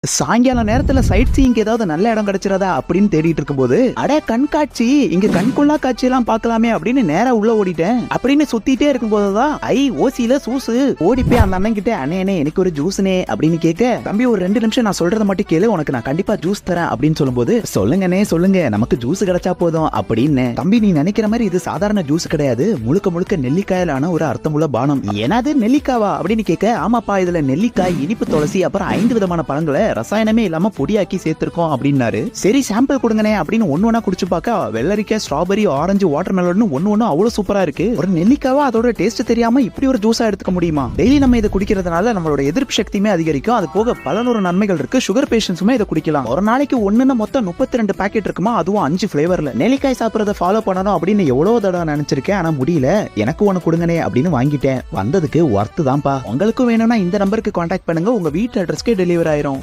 சாயங்கால நேரத்துல சைட் சீயிங்க்கு ஏதாவது நல்ல இடம் கிடைச்சிராதா அப்படின்னு தேடிட்டு இருக்கும்போது, அட கண்காட்சி, இங்க கண்கொள்ளா காட்சி எல்லாம் பார்க்கலாமே அப்படின்னு நேரா உள்ள ஓடிட்டேன். அப்படின்னு சுத்திட்டே இருக்கும்போதுதான் ஓசியில சூசு ஓடி போய் அந்த அண்ணன் கிட்ட, அண்ணே எனக்கு ஒரு ஜூஸ்னே அப்படின்னு கேட்க, தம்பி ஒரு 2 நிமிஷம் நான் சொல்றத மட்டும் கேளு, உனக்கு நான் கண்டிப்பா ஜூஸ் தரேன் அப்படின்னு சொல்லும்போது, சொல்லுங்கண்ணே சொல்லுங்க, நமக்கு ஜூஸ் கிடைச்சா போதும் அப்படின்னு. தம்பி நீ நினைக்கிற மாதிரி இது சாதாரண ஜூஸ் கிடையாது, முழுக்க முழுக்க நெல்லிக்காயிலான ஒரு அர்த்தமுள்ள பானம். என்னது நெல்லிக்காவா அப்படின்னு கேட்க, ஆமாப்பா இதுல நெல்லிக்காய், இனிப்பு துளசி, அப்புறம் 5 விதமான பழங்களை ரசாயனமே இல்லாம பொடியாக்கி சேர்த்திருக்கோம் அப்படின்னாரு. சரி சாம்பிள் கொடுங்கனே அப்படின்னு ஒண்ணு குடிச்சு பார்க்க, வெள்ளரிக்காய், ஸ்ட்ராபெரி, ஆரஞ்சு, வாட்டர் மெலன் ஒண்ணு அவ்வளவு சூப்பரா இருக்கு. ஒரு நெல்லிக்காவா அதோட டேஸ்ட் தெரியாம இப்படி ஒரு ஜூஸா எடுத்துக்க முடியுமா? டெய்லி நம்ம இதை குடிக்கிறதுனால நம்மளோட எதிர்ப்பு சக்தியுமே அதிகரிக்கும். அது போக பல நூறு நன்மைகள் இருக்கு. சுகர் பேஷண்ட்ஸுமே இதை குடிக்கலாம். ஒரு நாளைக்கு ஒண்ணுன்னு மொத்தம் 32 பாக்கெட் இருக்குமா, அதுவும் 5 ஃபிளேவர்ல. நெல்லிக்காய் சாப்பிடறத ஃபாலோ பண்ணணும் அப்படின்னு எவ்வளவு தடவை நினைச்சிருக்கேன், ஆனா முடியல. எனக்கு ஒண்ணு கொடுங்கனே அப்படின்னு வாங்கிட்டேன். வந்ததுக்கு ஒர்த்து தான்ப்பா. உங்களுக்கும் வேணும்னா இந்த நம்பருக்கு கான்டாக்ட் பண்ணுங்க, உங்க வீட்டு அட்ரஸ்க்கு டெலிவரி ஆயிரும்.